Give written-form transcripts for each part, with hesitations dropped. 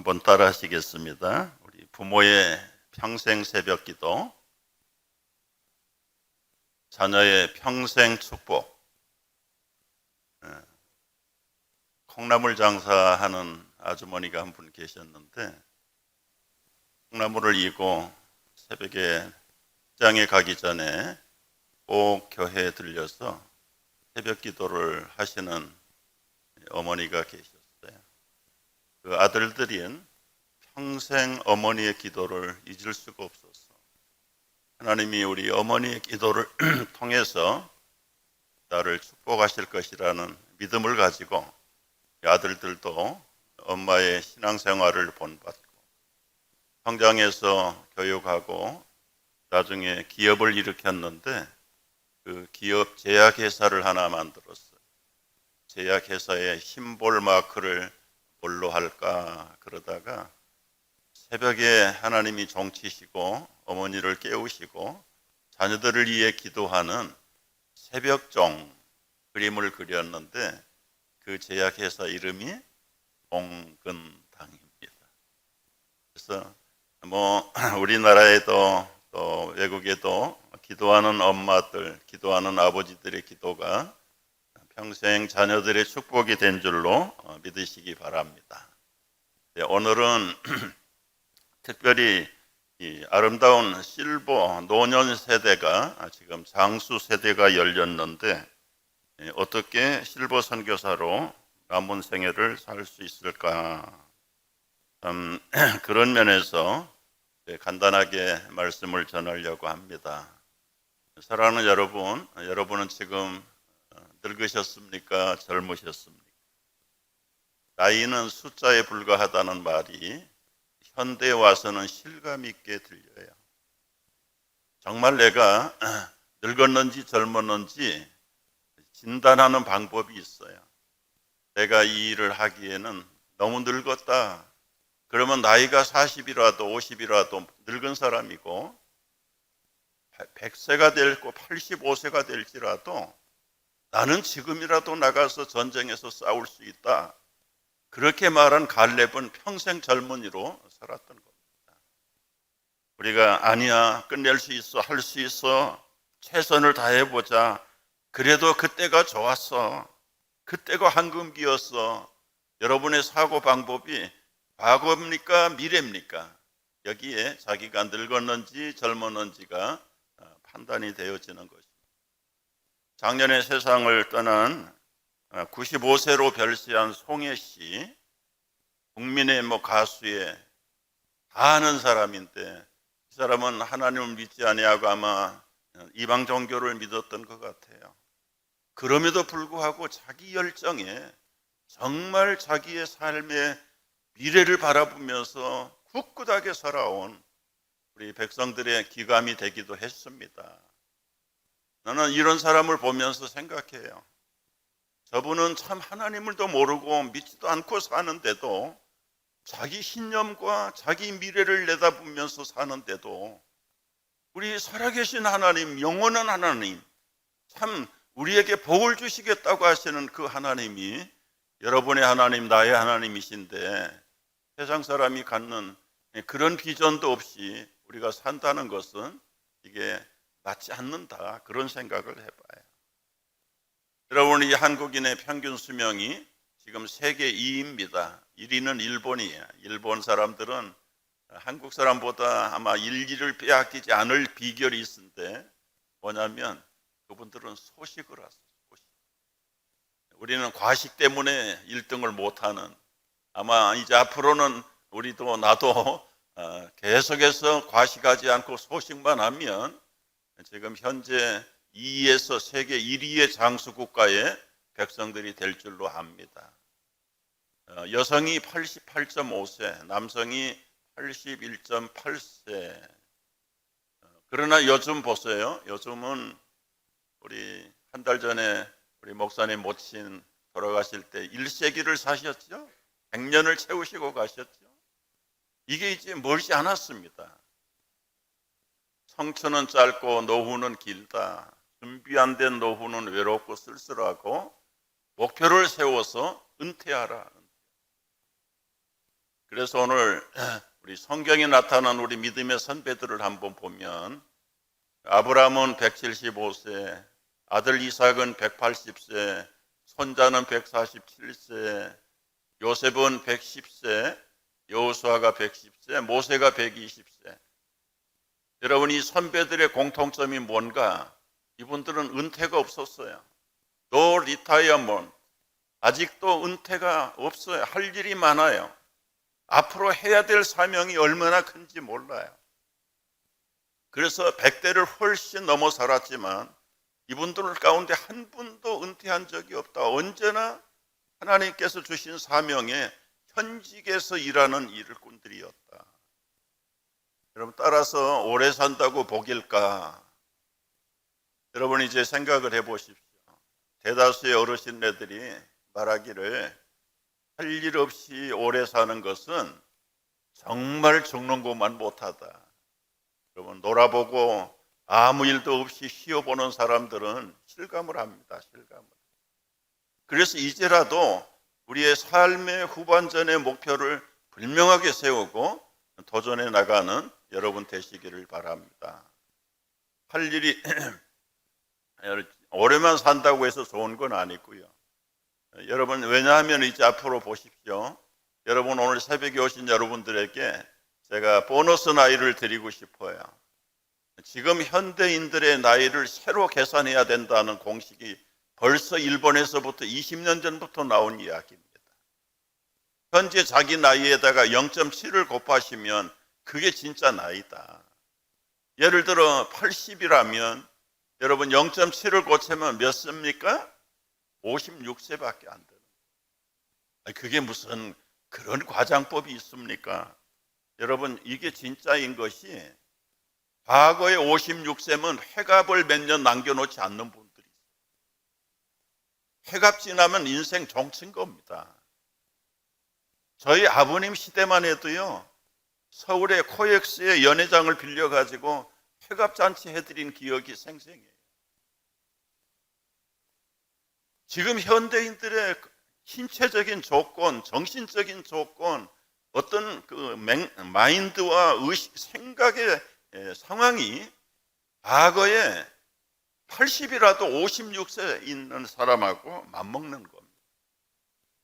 한번 따라 하시겠습니다. 우리 부모의 평생 새벽 기도, 자녀의 평생 축복. 콩나물 장사하는 아주머니가 한 분 계셨는데 콩나물을 이고 새벽에 직장에 가기 전에 꼭 교회에 들려서 새벽 기도를 하시는 어머니가 계셨어요. 그 아들들인 평생 어머니의 기도를 잊을 수가 없었어. 하나님이 우리 어머니의 기도를 통해서 나를 축복하실 것이라는 믿음을 가지고 아들들도 엄마의 신앙생활을 본받고 성장해서 교육하고 나중에 기업을 일으켰는데 그 기업 제약회사를 하나 만들었어요. 제약회사의 심볼 마크를 뭘로 할까 그러다가 새벽에 하나님이 종치시고 어머니를 깨우시고 자녀들을 위해 기도하는 새벽종 그림을 그렸는데 그 제약회사 이름이 봉근당입니다. 그래서 우리나라에도 또 외국에도 기도하는 엄마들, 기도하는 아버지들의 기도가 평생 자녀들의 축복이 된 줄로 믿으시기 바랍니다. 네, 오늘은 특별히 이 아름다운 실버 노년 세대가 지금 장수 세대가 열렸는데 어떻게 실버 선교사로 남은 생애를 살 수 있을까? 그런 면에서 간단하게 말씀을 전하려고 합니다. 사랑하는 여러분, 여러분은 지금 늙으셨습니까? 젊으셨습니까? 나이는 숫자에 불과하다는 말이 현대에 와서는 실감 있게 들려요. 정말 내가 늙었는지 젊었는지 진단하는 방법이 있어요. 내가 이 일을 하기에는 너무 늙었다. 그러면 나이가 40이라도 50이라도 늙은 사람이고 100세가 될고 85세가 될지라도 나는 지금이라도 나가서 전쟁에서 싸울 수 있다. 그렇게 말한 갈렙은 평생 젊은이로 살았던 겁니다. 우리가 아니야, 끝낼 수 있어, 할 수 있어, 최선을 다해보자. 그래도 그때가 좋았어. 그때가 황금기였어. 여러분의 사고 방법이 과거입니까? 미래입니까? 여기에 자기가 늙었는지 젊었는지가 판단이 되어지는 것입니다. 작년에 세상을 떠난 95세로 별세한 송혜 씨, 국민의 가수에 다 아는 사람인데 이 사람은 하나님을 믿지 아니하고 아마 이방 종교를 믿었던 것 같아요. 그럼에도 불구하고 자기 열정에 정말 자기의 삶의 미래를 바라보면서 굳굳하게 살아온 우리 백성들의 기감이 되기도 했습니다. 나는 이런 사람을 보면서 생각해요. 저분은 참 하나님을도 모르고 믿지도 않고 사는데도 자기 신념과 자기 미래를 내다보면서 사는데도 우리 살아계신 하나님, 영원한 하나님, 참 우리에게 복을 주시겠다고 하시는 그 하나님이 여러분의 하나님, 나의 하나님이신데 세상 사람이 갖는 그런 비전도 없이 우리가 산다는 것은 이게 맞지 않는다, 그런 생각을 해봐요. 여러분, 이 한국인의 평균 수명이 지금 세계 2위입니다. 1위는 일본이에요. 일본 사람들은 한국 사람보다 아마 일기를 빼앗기지 않을 비결이 있는데 뭐냐면 그분들은 소식을 하세요. 소식. 우리는 과식 때문에 1등을 못하는, 아마 이제 앞으로는 우리도 나도 계속해서 과식하지 않고 소식만 하면 지금 현재 2위에서 세계 1위의 장수 국가의 백성들이 될 줄로 압니다. 여성이 88.5세, 남성이 81.8세. 그러나 요즘 보세요. 요즘은 우리 한 달 전에 우리 목사님 모친 돌아가실 때 1세기를 사셨죠? 100년을 채우시고 가셨죠? 이게 이제 멀지 않았습니다. 청춘은 짧고 노후는 길다. 준비 안 된 노후는 외롭고 쓸쓸하고 목표를 세워서 은퇴하라. 그래서 오늘 우리 성경에 나타난 우리 믿음의 선배들을 한번 보면 아브라함은 175세, 아들 이삭은 180세, 손자는 147세, 요셉은 110세, 여호수아가 110세, 모세가 120세. 여러분, 이 선배들의 공통점이 뭔가? 이분들은 은퇴가 없었어요. No retirement. 아직도 은퇴가 없어요. 할 일이 많아요. 앞으로 해야 될 사명이 얼마나 큰지 몰라요. 그래서 100대를 훨씬 넘어 살았지만 이분들 가운데 한 분도 은퇴한 적이 없다. 언제나 하나님께서 주신 사명에 현직에서 일하는 일꾼들이었다. 여러분, 따라서 오래 산다고 복일까? 여러분, 이제 생각을 해보십시오. 대다수의 어르신네들이 말하기를 할 일 없이 오래 사는 것은 정말 죽는 것만 못하다. 여러분, 놀아보고 아무 일도 없이 쉬어보는 사람들은 실감을 합니다. 실감을. 그래서 이제라도 우리의 삶의 후반전의 목표를 분명하게 세우고 도전해 나가는 여러분 되시기를 바랍니다. 할 일이 오래만 산다고 해서 좋은 건 아니고요. 여러분, 왜냐하면 이제 앞으로 보십시오. 여러분, 오늘 새벽에 오신 여러분들에게 제가 보너스 나이를 드리고 싶어요. 지금 현대인들의 나이를 새로 계산해야 된다는 공식이 벌써 일본에서부터 20년 전부터 나온 이야기입니다. 현재 자기 나이에다가 0.7을 곱하시면 그게 진짜 나이다. 예를 들어 80이라면 여러분 0.7을 고치면 몇 세입니까? 56세밖에 안 되는. 그게 무슨 그런 과장법이 있습니까? 여러분, 이게 진짜인 것이 과거에 56세면 회갑을 몇 년 남겨놓지 않는 분들이 있어요. 회갑 지나면 인생 종친 겁니다. 저희 아버님 시대만 해도요, 서울의 코엑스의 연회장을 빌려가지고 회갑잔치 해드린 기억이 생생해요. 지금 현대인들의 신체적인 조건, 정신적인 조건, 어떤 그 마인드와 의식, 생각의 상황이 과거에 80이라도 56세 있는 사람하고 맞먹는 겁니다.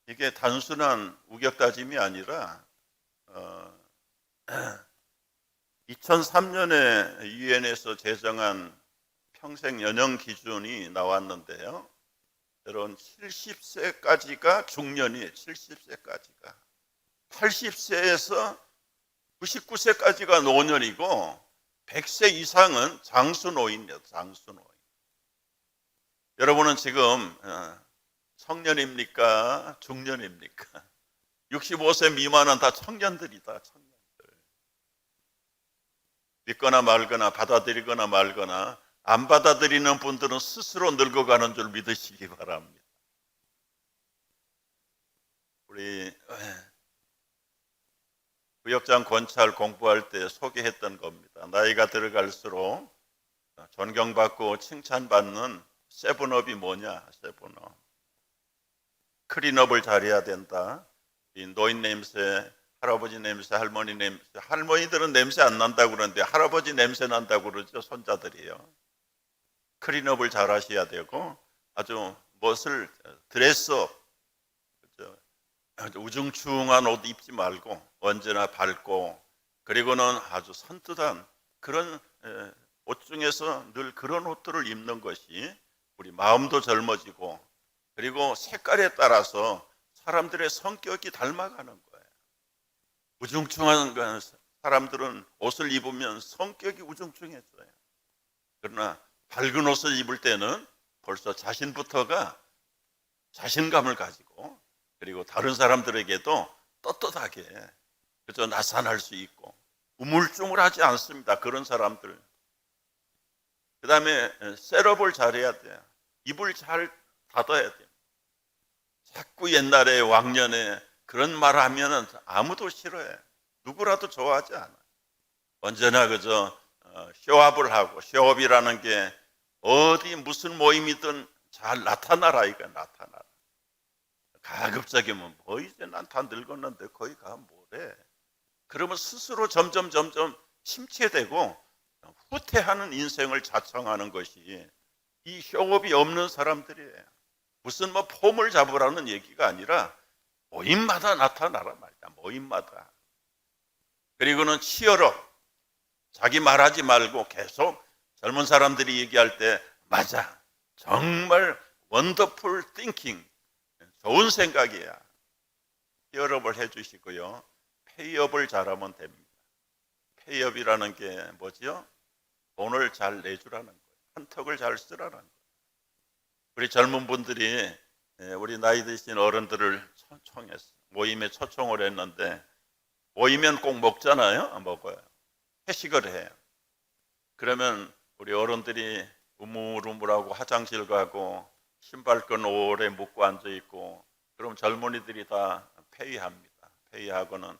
이게 단순한 우격다짐이 아니라 2003년에 유엔에서 제정한 평생 연령 기준이 나왔는데요. 여러분, 70세까지가 중년이에요. 70세까지가. 80세에서 99세까지가 노년이고 100세 이상은 장수노인이에요. 장수노인. 여러분은 지금 청년입니까? 중년입니까? 65세 미만은 다 청년들이다. 청년들. 믿거나 말거나 받아들이거나 말거나 안 받아들이는 분들은 스스로 늙어가는 줄 믿으시기 바랍니다. 우리 구역장 권찰 공부할 때 소개했던 겁니다. 나이가 들어갈수록 존경받고 칭찬받는 세븐업이 뭐냐? 세븐업. 클린업을 잘해야 된다. 이 노인 냄새, 할아버지 냄새, 할머니 냄새. 할머니들은 냄새 안 난다고 그러는데 할아버지 냄새 난다고 그러죠. 손자들이요. 클린업을 잘 하셔야 되고 아주 멋을 드레스업, 아주 우중충한 옷 입지 말고 언제나 밝고, 그리고는 아주 산뜻한 그런 옷 중에서 늘 그런 옷들을 입는 것이 우리 마음도 젊어지고, 그리고 색깔에 따라서 사람들의 성격이 닮아가는 거예요. 우중충한 사람들은 옷을 입으면 성격이 우중충해져요. 그러나 밝은 옷을 입을 때는 벌써 자신부터가 자신감을 가지고, 그리고 다른 사람들에게도 떳떳하게 그저 나타날 수 있고 우물쭈물하지 않습니다. 그런 사람들. 그 다음에 셋업을 잘해야 돼요. 입을 잘 닫아야 돼요. 자꾸 옛날에 왕년에 그런 말 하면 아무도 싫어해. 누구라도 좋아하지 않아. 언제나 그저 쇼업을 하고, 쇼업이라는 게 어디 무슨 모임이든 잘 나타나라, 이거 나타나라. 가급적이면 뭐 이제 난 다 늙었는데 거기 가면 뭐래. 그래. 그러면 스스로 점점 침체되고 후퇴하는 인생을 자청하는 것이 이 쇼업이 없는 사람들이에요. 무슨 뭐 폼을 잡으라는 얘기가 아니라 모임마다 나타나라 말이야. 모임마다. 그리고는 치열업. 자기 말하지 말고 계속 젊은 사람들이 얘기할 때 맞아. 정말 원더풀 띵킹. 좋은 생각이야. 치열업을 해주시고요. 페이업을 잘하면 됩니다. 페이업이라는 게 뭐죠? 돈을 잘 내주라는 거예요. 한턱을 잘 쓰라는 거예요. 우리 젊은 분들이 우리 나이 드신 어른들을 초청했어요. 모임에 초청을 했는데 모이면 꼭 먹잖아요. 먹어요. 회식을 해요. 그러면 우리 어른들이 우물우물하고 화장실 가고 신발끈 오래 묶고 앉아있고 그럼 젊은이들이 다 회의합니다. 회의하고는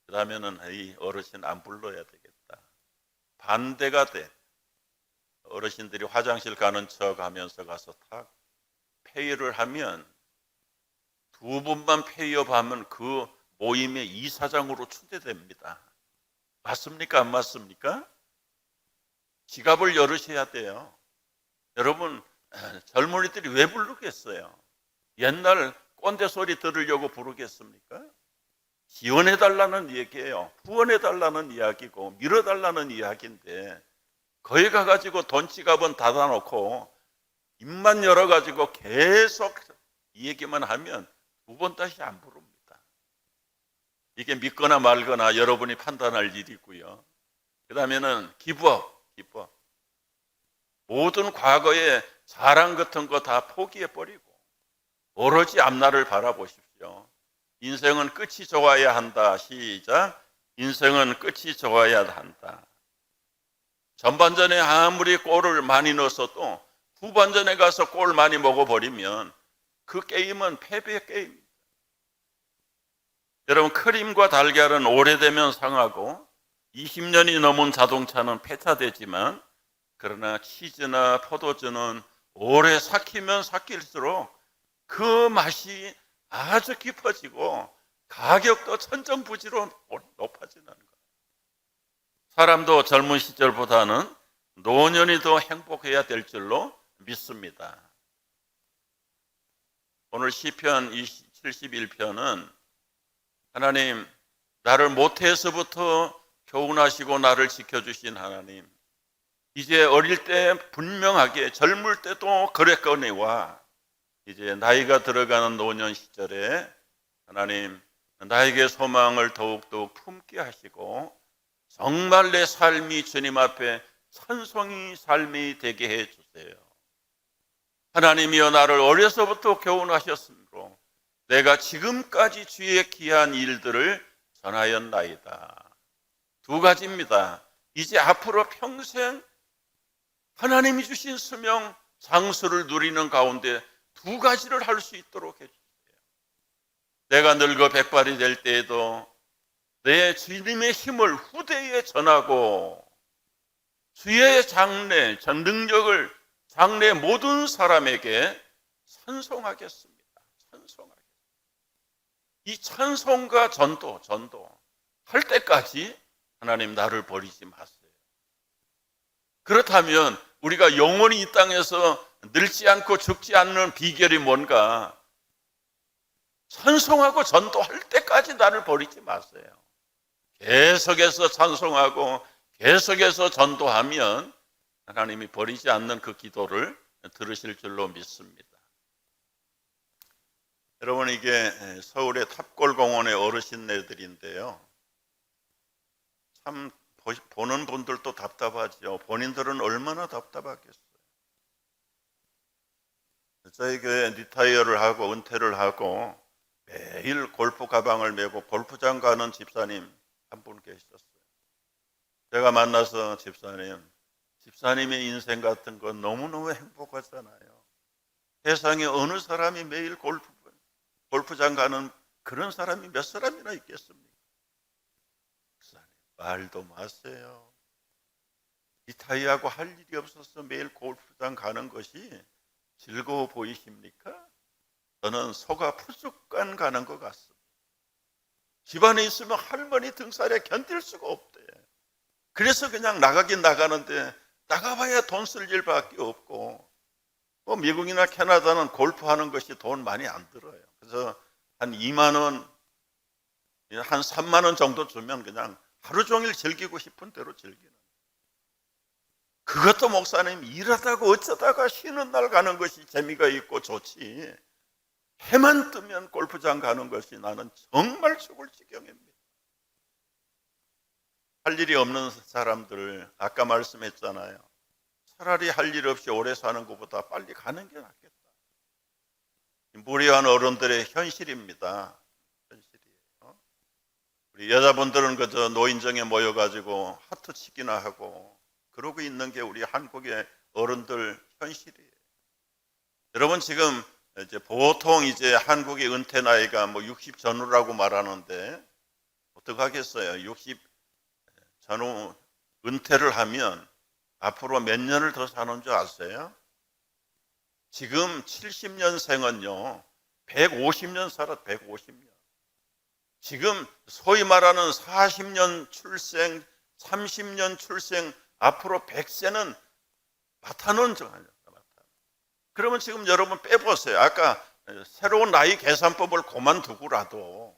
그 다음에는 이 어르신 안 불러야 되겠다. 반대가 돼. 어르신들이 화장실 가는 척 하면서 가서 탁 회의를 하면 두 분만 회의업하면 그 모임의 이사장으로 추대됩니다. 맞습니까? 안 맞습니까? 지갑을 열으셔야 돼요. 여러분 젊은이들이 왜 부르겠어요? 옛날 꼰대 소리 들으려고 부르겠습니까? 지원해달라는 얘기예요. 후원해달라는 이야기고 밀어달라는 이야기인데 거기 가가지고 돈 지갑은 닫아놓고 입만 열어가지고 계속 이 얘기만 하면 두 번 다시 안 부릅니다. 이게 믿거나 말거나 여러분이 판단할 일이고요. 그 다음에는 기부업. 모든 과거의 자랑 같은 거 다 포기해버리고 오로지 앞날을 바라보십시오. 인생은 끝이 좋아야 한다. 시작. 인생은 끝이 좋아야 한다. 전반전에 아무리 골을 많이 넣었어도 후반전에 가서 골 많이 먹어버리면 그 게임은 패배의 게임입니다. 여러분 크림과 달걀은 오래되면 상하고 20년이 넘은 자동차는 폐차되지만 그러나 치즈나 포도주는 오래 삭히면 삭힐수록 그 맛이 아주 깊어지고 가격도 천정부지로 높아지는 거예요. 사람도 젊은 시절보다는 노년이 더 행복해야 될 줄로 믿습니다. 오늘 시편 71편은 하나님 나를 모태에서부터 교훈하시고 나를 지켜주신 하나님, 이제 어릴 때 분명하게 젊을 때도 그랬거니와 이제 나이가 들어가는 노년 시절에 하나님 나에게 소망을 더욱더욱 품게 하시고 정말 내 삶이 주님 앞에 찬송이 삶이 되게 해주세요. 하나님이여 나를 어려서부터 교훈하셨으므로 내가 지금까지 주의 귀한 일들을 전하였나이다. 두 가지입니다. 이제 앞으로 평생 하나님이 주신 수명 장수를 누리는 가운데 두 가지를 할 수 있도록 해주세요. 내가 늙어 백발이 될 때에도 내 주님의 힘을 후대에 전하고 주의 장래, 전 능력을 장래 모든 사람에게 찬송하겠습니다. 찬송하겠습니다. 이 찬송과 전도 할 때까지 하나님 나를 버리지 마세요. 그렇다면 우리가 영원히 이 땅에서 늙지 않고 죽지 않는 비결이 뭔가? 찬송하고 전도할 때까지 나를 버리지 마세요. 계속해서 찬송하고 계속해서 전도하면 하나님이 버리지 않는 그 기도를 들으실 줄로 믿습니다. 여러분 이게 서울의 탑골공원의 어르신네들인데요. 참 보는 분들도 답답하죠. 본인들은 얼마나 답답하겠어요. 저희 교회 리타이어를 하고 은퇴를 하고 매일 골프 가방을 메고 골프장 가는 집사님 한 분 계셨어요. 제가 만나서 집사님의 인생 같은 건 너무너무 행복하잖아요. 세상에 어느 사람이 매일 골프장 가는 그런 사람이 몇 사람이나 있겠습니까? 말도 마세요. 리타이어하고 할 일이 없어서 매일 골프장 가는 것이 즐거워 보이십니까? 저는 소가 푸죽간 가는 것 같습니다. 집안에 있으면 할머니 등살에 견딜 수가 없대. 그래서 그냥 나가긴 나가는데 나가봐야 돈 쓸 일밖에 없고, 뭐 미국이나 캐나다는 골프하는 것이 돈 많이 안 들어요. 그래서 한 2만 원, 한 3만 원 정도 주면 그냥 하루 종일 즐기고 싶은 대로 즐기는. 그것도 목사님 일하다가 어쩌다가 쉬는 날 가는 것이 재미가 있고 좋지, 해만 뜨면 골프장 가는 것이 나는 정말 죽을 지경입니다. 할 일이 없는 사람들, 아까 말씀했잖아요. 차라리 할 일 없이 오래 사는 것보다 빨리 가는 게 낫겠다. 무리한 어른들의 현실입니다. 현실이에요. 우리 여자분들은 그저 노인정에 모여가지고 하트치기나 하고 그러고 있는 게 우리 한국의 어른들 현실이에요. 여러분, 지금 이제 보통 이제 한국의 은퇴 나이가 뭐 60 전후라고 말하는데 어떻게 하겠어요? 60 전후 은퇴를 하면 앞으로 몇 년을 더 사는 줄 아세요? 지금 70년생은요 150년 살았. 150년. 지금 소위 말하는 40년 출생, 30년 출생, 앞으로 100세는 맡아놓은 줄 아니에요. 그러면 지금 여러분 빼보세요. 아까 새로운 나이 계산법을 그만두고라도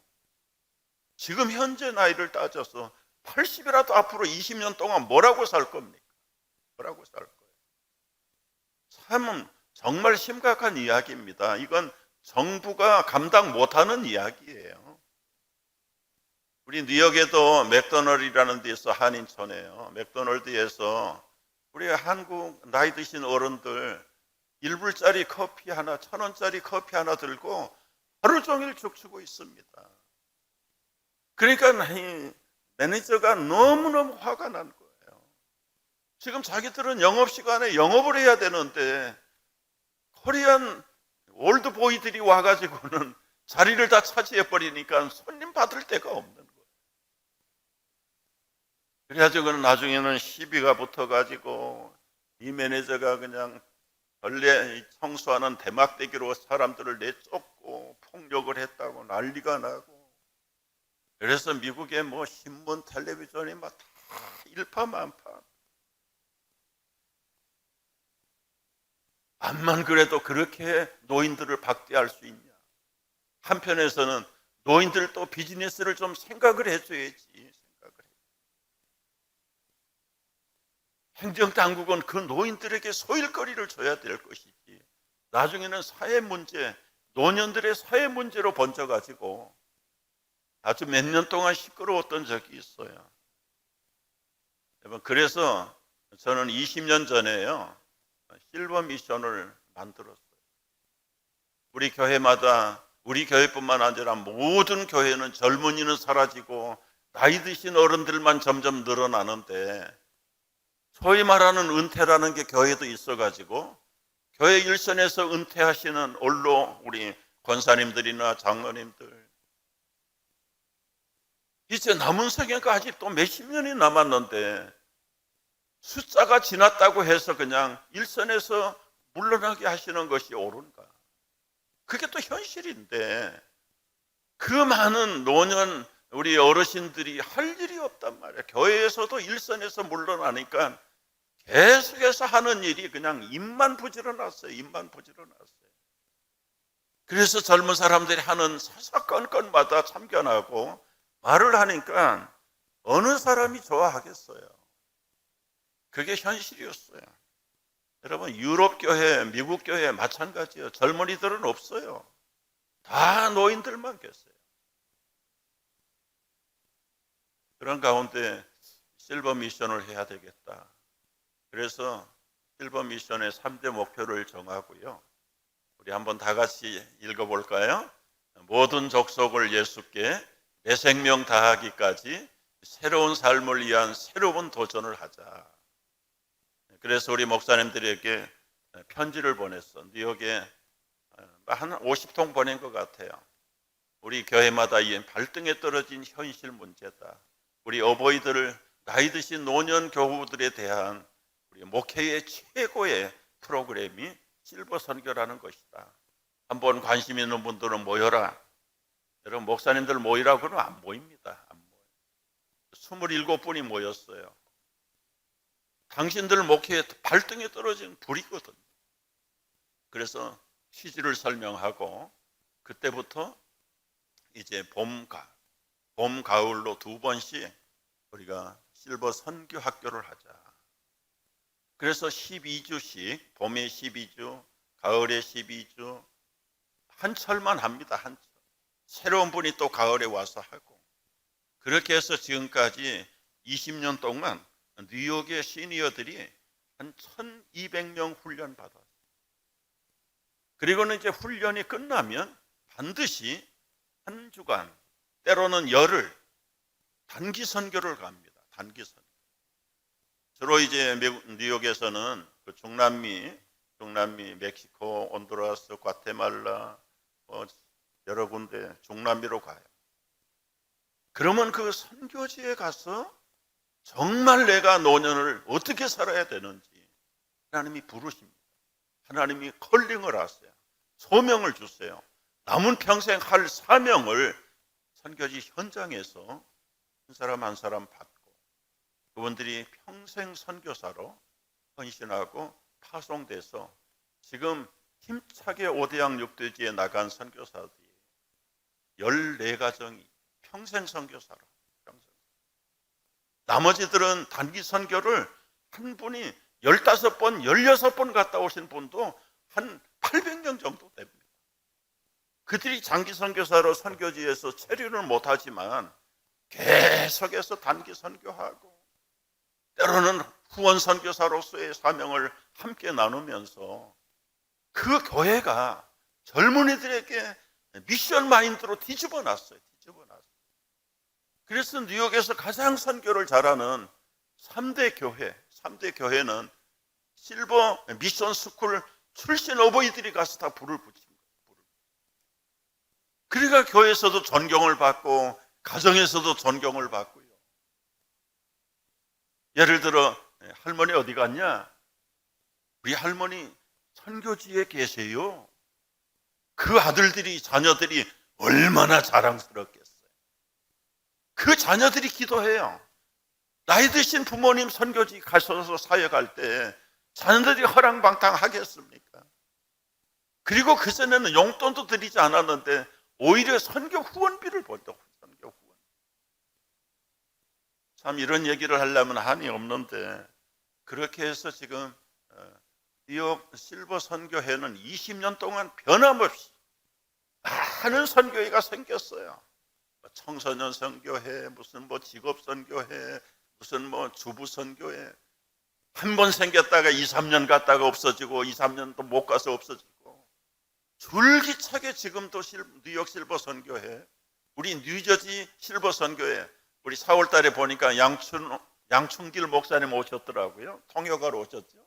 지금 현재 나이를 따져서 80이라도 앞으로 20년 동안 뭐라고 살 겁니까? 뭐라고 살 거예요? 참 정말 심각한 이야기입니다. 이건 정부가 감당 못하는 이야기예요. 우리 뉴욕에도 맥도널드라는 데서 한인촌이에요. 맥도널드에서 우리 한국 나이 드신 어른들 1불짜리 커피 하나, 1,000원짜리 커피 하나 들고 하루 종일 죽치고 있습니다. 그러니까 매니저가 너무너무 화가 난 거예요. 지금 자기들은 영업시간에 영업을 해야 되는데 코리안 올드보이들이 와가지고는 자리를 다 차지해버리니까 손님 받을 데가 없는 거예요. 그래가지고 나중에는 시비가 붙어가지고 이 매니저가 그냥 원래 청소하는 대막대기로 사람들을 내쫓고 폭력을 했다고 난리가 나고, 그래서 미국의 뭐 신문, 텔레비전이 막 다 일파만파. 암만 그래도 그렇게 노인들을 박대할 수 있냐? 한편에서는 노인들도 비즈니스를 좀 생각을 해줘야지. 행정당국은 그 노인들에게 소일거리를 줘야 될 것이지, 나중에는 사회 문제, 노년들의 사회 문제로 번져가지고 아주 몇 년 동안 시끄러웠던 적이 있어요. 그래서 저는 20년 전에요 실버 미션을 만들었어요. 우리 교회마다, 우리 교회뿐만 아니라 모든 교회는 젊은이는 사라지고 나이 드신 어른들만 점점 늘어나는데, 소위 말하는 은퇴라는 게 교회도 있어가지고 교회 일선에서 은퇴하시는 올로 우리 권사님들이나 장로님들, 이제 남은 세계가 아직 또 몇십 년이 남았는데 숫자가 지났다고 해서 그냥 일선에서 물러나게 하시는 것이 옳은가? 그게 또 현실인데 그 많은 노년 우리 어르신들이 할 일이 없단 말이에요. 교회에서도 일선에서 물러나니까 계속해서 하는 일이 그냥 입만 부지런했어요. 입만 부지런했어요. 그래서 젊은 사람들이 하는 사사건건마다 참견하고 말을 하니까 어느 사람이 좋아하겠어요. 그게 현실이었어요. 여러분, 유럽 교회, 미국 교회 마찬가지예요. 젊은이들은 없어요. 다 노인들만 계세요. 그런 가운데 실버 미션을 해야 되겠다. 그래서 실버 미션의 3대 목표를 정하고요. 우리 한번 다 같이 읽어볼까요? 모든 족속을 예수께 내 생명 다하기까지 새로운 삶을 위한 새로운 도전을 하자. 그래서 우리 목사님들에게 편지를 보냈어. 뉴욕에 한 50통 보낸 것 같아요. 우리 교회마다 이 발등에 떨어진 현실 문제다. 우리 어버이들, 나이 드신 노년 교우들에 대한 우리 목회의 최고의 프로그램이 실버 선교라는 것이다. 한번 관심 있는 분들은 모여라. 여러분 목사님들 모이라고 그러면 안 모입니다. 안 모여요. 27분이 모였어요. 당신들 목회에 발등에 떨어진 불이거든요. 그래서 취지를 설명하고 그때부터 이제 봄, 가을로 2번씩 우리가 실버 선교 학교를 하자. 그래서 12주씩 봄에 12주, 가을에 12주 한철만 합니다. 한철. 새로운 분이 또 가을에 와서 하고 그렇게 해서 지금까지 20년 동안 뉴욕의 시니어들이 한 1200명 훈련 받았어요. 그리고는 이제 훈련이 끝나면 반드시 한 주간 때로는 열흘 단기 선교를 갑니다. 단기 선교. 주로 이제 뉴욕에서는 그 중남미, 멕시코, 온두라스, 과테말라 여러 군데 중남미로 가요. 그러면 그 선교지에 가서 정말 내가 노년을 어떻게 살아야 되는지 하나님이 부르십니다. 하나님이 컬링을 하세요. 소명을 주세요. 남은 평생 할 사명을 선교지 현장에서 한 사람 한 사람 받고 그분들이 평생 선교사로 헌신하고 파송돼서 지금 힘차게 5대양 6대지에 나간 선교사들이 14가정이 평생 선교사로 평생. 나머지들은 단기 선교를 한 분이 15번, 16번 갔다 오신 분도 한 800명 정도 됩니다. 그들이 장기 선교사로 선교지에서 체류를 못하지만 계속해서 단기 선교하고 때로는 후원 선교사로서의 사명을 함께 나누면서 그 교회가 젊은이들에게 미션 마인드로 뒤집어 놨어요. 그래서 뉴욕에서 가장 선교를 잘하는 3대 교회는 실버 미션 스쿨 출신 어버이들이 가서 다 불을 붙인 거예요. 그러니까 교회에서도 존경을 받고 가정에서도 존경을 받고요. 예를 들어 할머니 어디 갔냐? 우리 할머니 선교지에 계세요. 그 아들들이 자녀들이 얼마나 자랑스럽겠어요. 그 자녀들이 기도해요. 나이 드신 부모님 선교지 가셔서 사역할 때 자녀들이 허랑방탕 하겠습니까? 그리고 그전에는 용돈도 드리지 않았는데 오히려 선교 후원비를 번다고. 선교 후원. 참 이런 얘기를 하려면 한이 없는데 그렇게 해서 지금 뉴욕 실버 선교회는 20년 동안 변함없이 많은 선교회가 생겼어요. 청소년 선교회, 무슨 직업 선교회, 무슨 주부 선교회. 한 번 생겼다가 2, 3년 갔다가 없어지고 2, 3년 또 못 가서 없어지고 줄기차게 지금도 뉴욕 실버 선교회, 우리 뉴저지 실버 선교회, 우리 4월 달에 보니까 양춘길 목사님 오셨더라고요. 통역하러 오셨죠.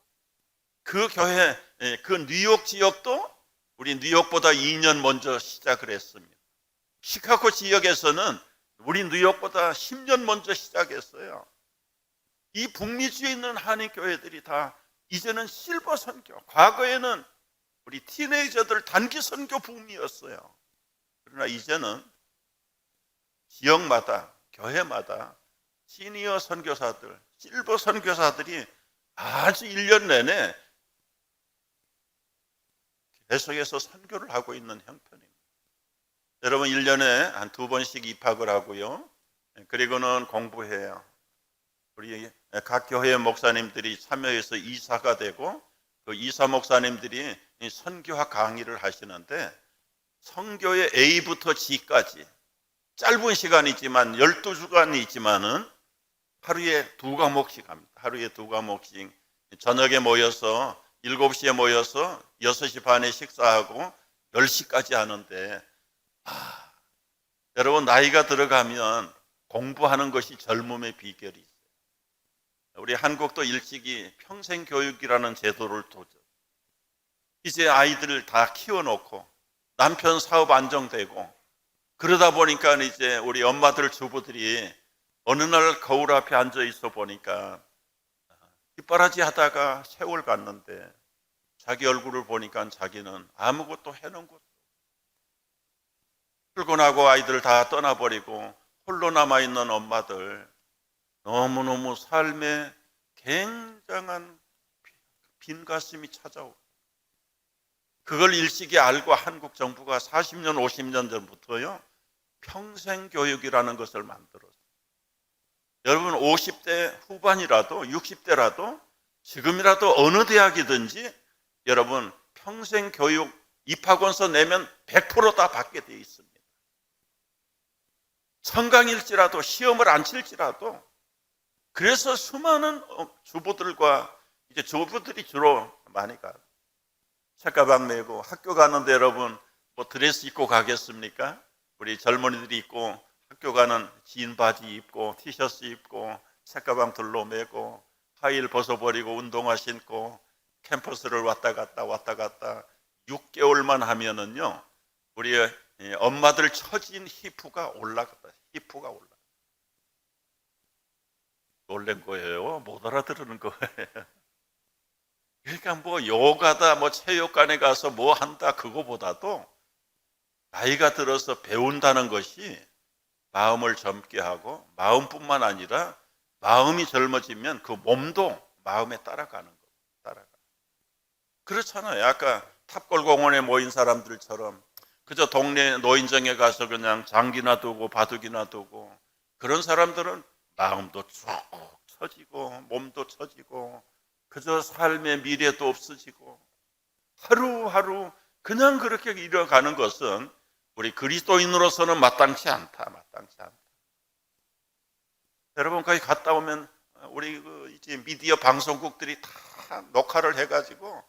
그 교회, 그 뉴욕 지역도 우리 뉴욕보다 2년 먼저 시작을 했습니다. 시카고 지역에서는 우리 뉴욕보다 10년 먼저 시작했어요. 이 북미주에 있는 한인교회들이 다 이제는 실버 선교, 과거에는 우리 티네이저들 단기 선교 붐이었어요. 그러나 이제는 지역마다, 교회마다 시니어 선교사들, 실버 선교사들이 아주 1년 내내 계속해서 선교를 하고 있는 형편입니다. 여러분 1년에 한 2번씩 입학을 하고요. 그리고는 공부해요. 우리 각 교회 목사님들이 참여해서 이사가 되고 그 이사 목사님들이 선교학 강의를 하시는데 선교의 A부터 G까지 짧은 시간이지만 12주간이 있지만은 하루에 2과목씩 합니다. 하루에 2과목씩 저녁에 모여서 7시에 모여서 6시 반에 식사하고 10시까지 하는데 여러분 나이가 들어가면 공부하는 것이 젊음의 비결이 있어요. 우리 한국도 일찍이 평생교육이라는 제도를 도죠. 이제 아이들을 다 키워놓고 남편 사업 안정되고 그러다 보니까 이제 우리 엄마들 주부들이 어느 날 거울 앞에 앉아 있어 보니까 뒷바라지 하다가 세월 갔는데 자기 얼굴을 보니까 자기는 아무것도 해놓은 것도 출근하고 아이들 다 떠나버리고 홀로 남아있는 엄마들, 너무너무 삶에 굉장한 빈 가슴이 찾아오고, 그걸 일찍이 알고 한국 정부가 40년, 50년 전부터요, 평생교육이라는 것을 만들었어요. 여러분 50대 후반이라도 60대라도 지금이라도 어느 대학이든지 여러분 평생교육 입학원서 내면 100%다 받게 되어 있습니다. 청강일지라도 시험을 안 칠지라도. 그래서 수많은 주부들과, 이제 주부들이 주로 많이 가요. 책가방 메고 학교 가는데 여러분 뭐 드레스 입고 가겠습니까? 우리 젊은이들이 입고 학교 가는 진 바지 입고 티셔츠 입고 책가방 들러 메고 하이힐 벗어버리고 운동화 신고 캠퍼스를 왔다 갔다 6개월만 하면은요, 우리 엄마들 처진 히프가 올라갔다. 히프가 올라. 놀란 거예요. 못 알아들으는 거예요. 그러니까 뭐 요가다, 뭐 체육관에 가서 뭐 한다, 그거보다도 나이가 들어서 배운다는 것이 마음을 젊게 하고, 마음뿐만 아니라 마음이 젊어지면 그 몸도 마음에 따라가는 거예요. 따라가. 그렇잖아요. 아까 탑골공원에 모인 사람들처럼 그저 동네 노인정에 가서 그냥 장기나 두고 바둑이나 두고, 그런 사람들은 마음도 쭉 처지고 몸도 처지고 그저 삶의 미래도 없어지고 하루하루 그냥 그렇게 이뤄가는 것은 우리 그리스도인으로서는 마땅치 않다. 여러분 거기 갔다 오면 우리 이제 미디어 방송국들이 다 녹화를 해가지고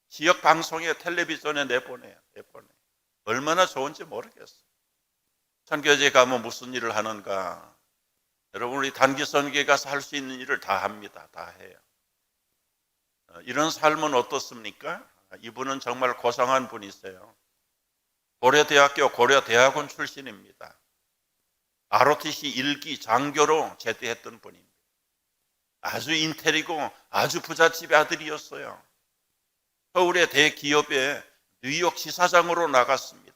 지역 방송에 텔레비전에 내보내요. 얼마나 좋은지 모르겠어요. 선교지에 가면 무슨 일을 하는가? 여러분 우리 단기 선교에 가서 할 수 있는 일을 다 합니다. 다 해요. 이런 삶은 어떻습니까? 이분은 정말 고상한 분이세요. 고려대학교 고려대학원 출신입니다. ROTC 1기 장교로 제대했던 분입니다. 아주 인텔이고 아주 부잣집의 아들이었어요. 서울의 대기업에 뉴욕 지사장으로 나갔습니다.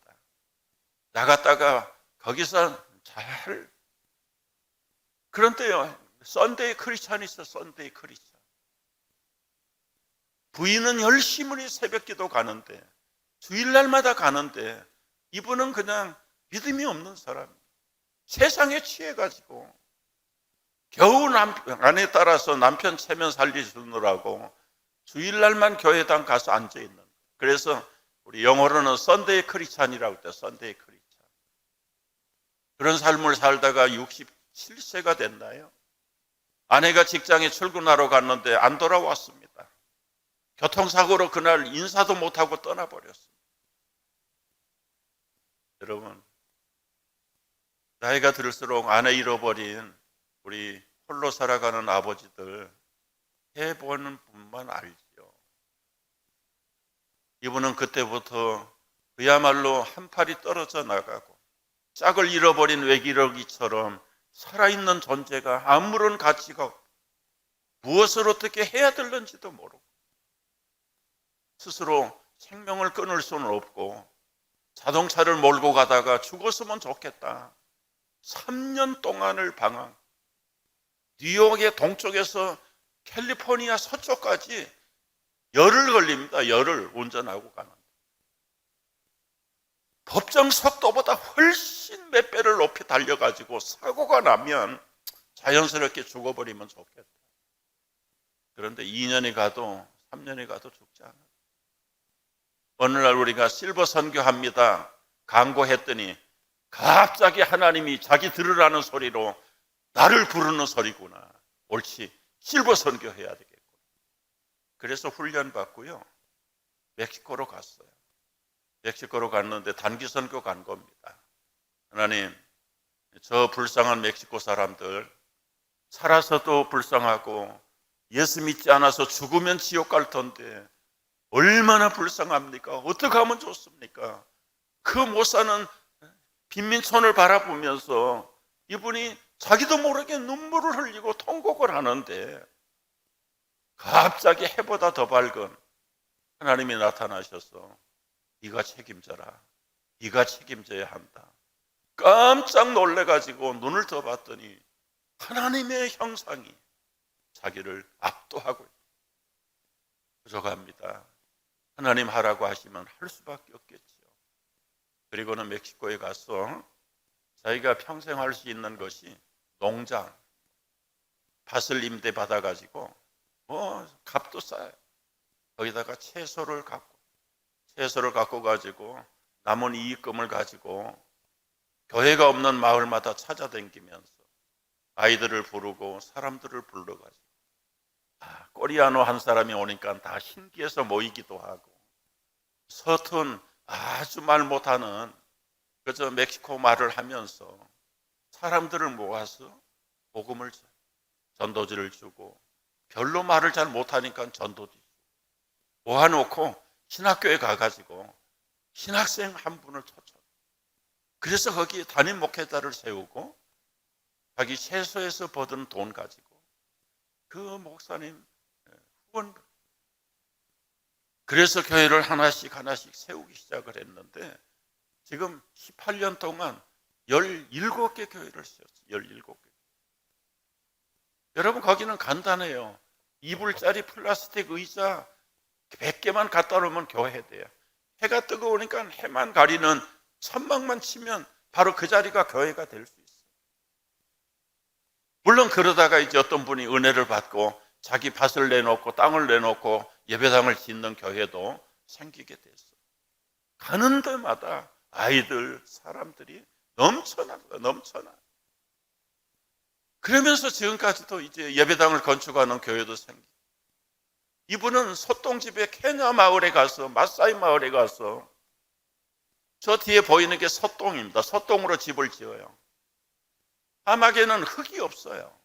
나갔다가 거기서 잘, 그런데요, 썬데이 크리스찬이 있어. 썬데이 크리스찬. 부인은 열심히 새벽기도 가는데, 주일날마다 가는데, 이분은 그냥 믿음이 없는 사람이에요. 세상에 취해가지고 겨우 아내 따라서 남편 체면 살리느라고 주일날만 교회당 가서 앉아있는 거예요. 그래서 우리 영어로는 썬데이 크리스찬이라고 해요. 썬데이 크리스찬. 그런 삶을 살다가 67세가 됐나요? 아내가 직장에 출근하러 갔는데 안 돌아왔습니다. 교통사고로 그날 인사도 못하고 떠나버렸습니다. 여러분, 나이가 들수록 아내 잃어버린 우리 홀로 살아가는 아버지들 해보는 분만 알지요. 이분은 그때부터 그야말로 한 팔이 떨어져 나가고 짝을 잃어버린 외기러기처럼 살아있는 존재가 아무런 가치가 없고 무엇을 어떻게 해야 될는지도 모르고 스스로 생명을 끊을 수는 없고 자동차를 몰고 가다가 죽었으면 좋겠다. 3년 동안을 방황. 뉴욕의 동쪽에서 캘리포니아 서쪽까지 열흘 걸립니다. 열흘 운전하고 가는데. 법정 속도보다 훨씬 몇 배를 높이 달려가지고 사고가 나면 자연스럽게 죽어버리면 좋겠다. 그런데 2년이 가도 3년이 가도 죽지 않아요. 어느 날 우리가 실버 선교합니다 광고했더니 갑자기 하나님이 자기 들으라는 소리로 나를 부르는 소리구나. 옳지, 실버 선교해야 되겠구나. 그래서 훈련 받고요, 멕시코로 갔어요. 멕시코로 갔는데 단기 선교 간 겁니다. 하나님, 저 불쌍한 멕시코 사람들 살아서도 불쌍하고 예수 믿지 않아서 죽으면 지옥 갈 텐데 얼마나 불쌍합니까? 어떻게 하면 좋습니까? 그 못 사는 빈민촌을 바라보면서 이분이 자기도 모르게 눈물을 흘리고 통곡을 하는데 갑자기 해보다 더 밝은 하나님이 나타나셔서 네가 책임져라. 네가 책임져야 한다. 깜짝 놀래가지고 눈을 떠봤더니 하나님의 형상이 자기를 압도하고 부족합니다. 하나님 하라고 하시면 할 수밖에 없겠죠. 그리고는 멕시코에 가서 자기가 평생 할 수 있는 것이 농장, 밭을 임대 받아가지고 값도 싸요. 거기다가 채소를 갖고 가지고 남은 이익금을 가지고 교회가 없는 마을마다 찾아다니면서 아이들을 부르고 사람들을 불러가지고 코리아노 한 사람이 오니까 다 신기해서 모이기도 하고 서툰 아주 말 못하는 그저 멕시코 말을 하면서 사람들을 모아서 복음을 전도지를 주고 별로 말을 잘 못하니까 전도지 모아놓고 신학교에 가가지고 신학생 한 분을 초청. 그래서 거기 담임 목회자를 세우고 자기 채소에서 버는 돈 가지고 그 목사님 후원. 그래서 교회를 하나씩 세우기 시작을 했는데 지금 18년 동안 17개 교회를 세웠어요. 17개. 여러분 거기는 간단해요. 이불짜리 플라스틱 의자 100개만 갖다 놓으면 교회 돼요. 해가 뜨거우니까 해만 가리는 천막만 치면 바로 그 자리가 교회가 될 수 있어요. 물론 그러다가 이제 어떤 분이 은혜를 받고 자기 밭을 내놓고 땅을 내놓고 예배당을 짓는 교회도 생기게 됐어요. 가는 데마다 아이들, 사람들이 넘쳐나. 그러면서 지금까지도 이제 예배당을 건축하는 교회도 생기고. 이분은 소똥집에 케냐 마을에 가서 마사이 마을에 가서 저 뒤에 보이는 게 소똥입니다. 소똥으로 집을 지어요. 사막에는 흙이 없어요.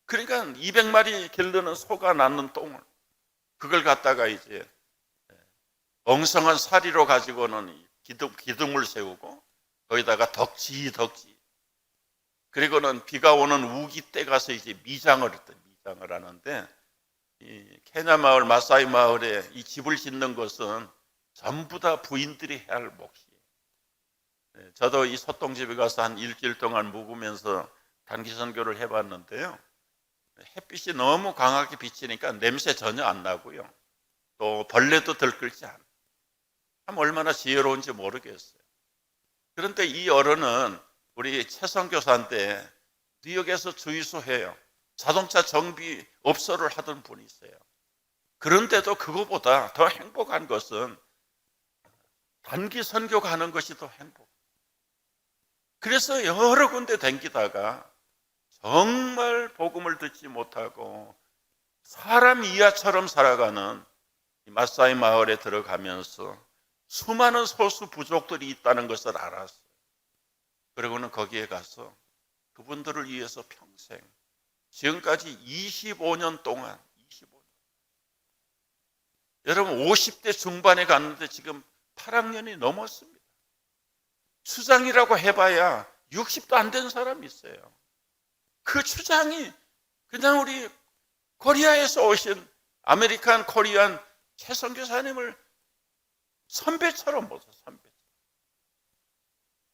그러니까 200마리 길르는 소가 낳는 똥을 그걸 갖다가 이제 엉성한 사리로 가지고는 기둥을 세우고 거기다가 덕지 그리고는 비가 오는 우기 때 가서 이제 미장을 하는데 이 케냐 마을 마사이 마을에 이 집을 짓는 것은 전부 다 부인들이 해야 할 몫이에요. 저도 이 소똥집에 가서 한 일주일 동안 묵으면서 단기 선교를 해봤는데요. 햇빛이 너무 강하게 비치니까 냄새 전혀 안 나고요. 또 벌레도 들끓지 않아요. 참 얼마나 지혜로운지 모르겠어요. 그런데 이 어른은 우리 최성교사인데 뉴욕에서 주유소해요. 자동차 정비 업소를 하던 분이 있어요. 그런데도 그거보다 더 행복한 것은 단기 선교 가는 것이 더 행복. 그래서 여러 군데 댕기다가 정말 복음을 듣지 못하고 사람 이하처럼 살아가는 마사이 마을에 들어가면서 수많은 소수 부족들이 있다는 것을 알았어요. 그리고는 거기에 가서 그분들을 위해서 평생 지금까지 25년 동안 여러분 50대 중반에 갔는데 지금 8학년이 넘었습니다. 추장이라고 해봐야 60도 안 된 사람이 있어요. 그 추장이 그냥 우리 코리아에서 오신 아메리칸 코리안 최선교사님을 선배처럼 보죠. 선배.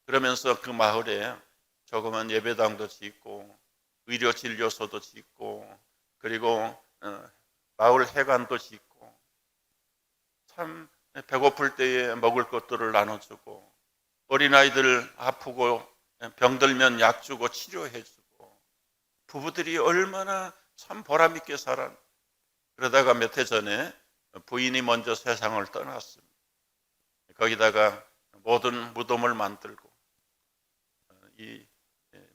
그러면서 그 마을에 조그만 예배당도 짓고 의료진료소도 짓고 그리고 마을 해관도 짓고 참 배고플 때에 먹을 것들을 나눠주고 어린아이들 아프고 병들면 약 주고 치료해주고 부부들이 얼마나 참 보람있게 살아. 그러다가 몇 해 전에 부인이 먼저 세상을 떠났습니다. 거기다가 모든 무덤을 만들고 이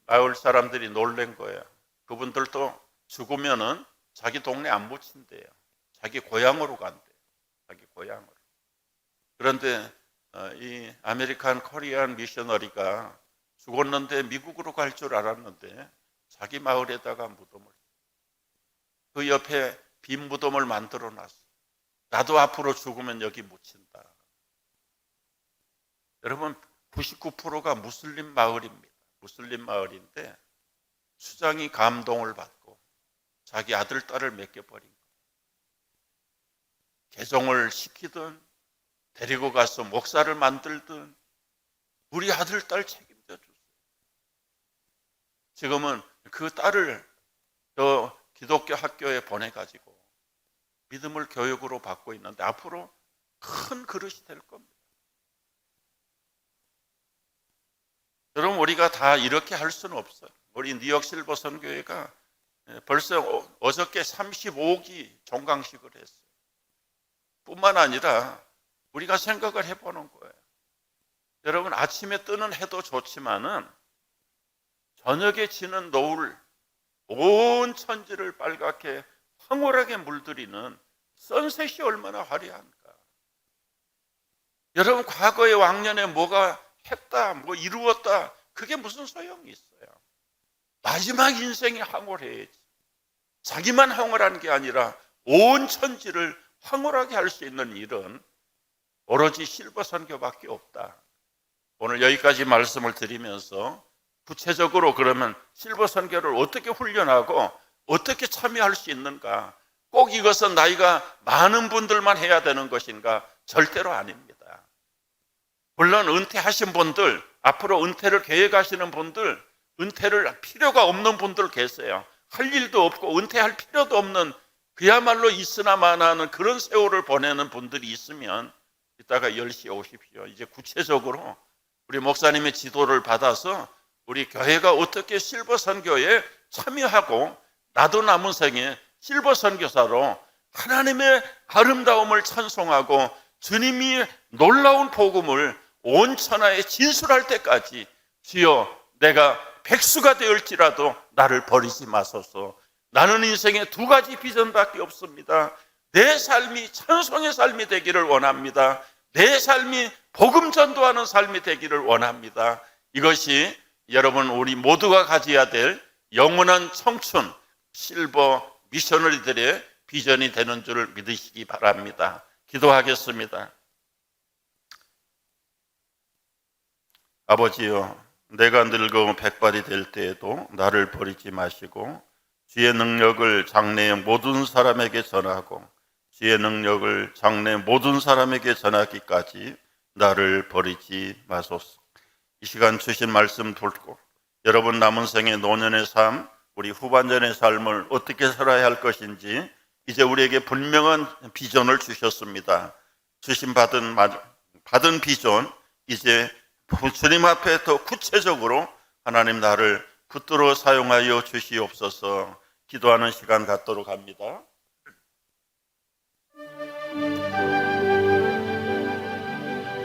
마을 사람들이 놀란 거예요. 그분들도 죽으면은 자기 동네 안 묻힌대요. 자기 고향으로 간대요. 자기 고향으로. 그런데 이 아메리칸 코리안 미셔너리가 죽었는데 미국으로 갈 줄 알았는데 자기 마을에다가 무덤을 그 옆에 빈 무덤을 만들어 놨어. 나도 앞으로 죽으면 여기 묻힌다. 여러분 99%가 무슬림 마을입니다. 무슬림 마을인데 수장이 감동을 받고 자기 아들 딸을 맡겨버린 거예요. 개종을 시키든 데리고 가서 목사를 만들든 우리 아들 딸 책임져 주세요. 지금은 그 딸을 저 기독교 학교에 보내가지고 믿음을 교육으로 받고 있는데 앞으로 큰 그릇이 될 겁니다. 여러분, 우리가 다 이렇게 할 수는 없어요. 우리 뉴욕 실버 선교회가 벌써 어저께 35기 종강식을 했어요. 뿐만 아니라 우리가 생각을 해보는 거예요. 여러분, 아침에 뜨는 해도 좋지만은 저녁에 지는 노을, 온 천지를 빨갛게 황홀하게 물들이는 선셋이 얼마나 화려한가. 여러분, 과거에 왕년에 뭐가 했다, 뭐 이루었다, 그게 무슨 소용이 있어요? 마지막 인생이 황홀해야지. 자기만 황홀한 게 아니라 온 천지를 황홀하게 할 수 있는 일은 오로지 실버 선교밖에 없다. 오늘 여기까지 말씀을 드리면서 구체적으로 그러면 실버 선교를 어떻게 훈련하고 어떻게 참여할 수 있는가? 꼭 이것은 나이가 많은 분들만 해야 되는 것인가? 절대로 아닙니다. 물론 은퇴하신 분들, 앞으로 은퇴를 계획하시는 분들, 은퇴를 필요가 없는 분들 계세요. 할 일도 없고 은퇴할 필요도 없는 그야말로 있으나 마나하는 그런 세월을 보내는 분들이 있으면 이따가 10시에 오십시오. 이제 구체적으로 우리 목사님의 지도를 받아서 우리 교회가 어떻게 실버 선교에 참여하고 나도 남은 생에 실버 선교사로 하나님의 아름다움을 찬송하고 주님이 놀라운 복음을 온 천하에 진술할 때까지 주여 내가 백수가 되었지라도 나를 버리지 마소서. 나는 인생에 두 가지 비전밖에 없습니다. 내 삶이 찬송의 삶이 되기를 원합니다. 내 삶이 복음 전도하는 삶이 되기를 원합니다. 이것이 여러분 우리 모두가 가져야 될 영원한 청춘 실버 미셔너리들의 비전이 되는 줄 믿으시기 바랍니다. 기도하겠습니다. 아버지여, 내가 늙어 백발이 될 때에도 나를 버리지 마시고 주의 능력을 장래의 모든 사람에게 전하고 주의 능력을 장래 모든 사람에게 전하기까지 나를 버리지 마소서. 이 시간 주신 말씀 듣고 여러분 남은 생의 노년의 삶, 우리 후반전의 삶을 어떻게 살아야 할 것인지 이제 우리에게 분명한 비전을 주셨습니다. 받은 비전, 이제 주님 앞에 더 구체적으로 하나님 나를 붙들어 사용하여 주시옵소서. 기도하는 시간 갖도록 합니다.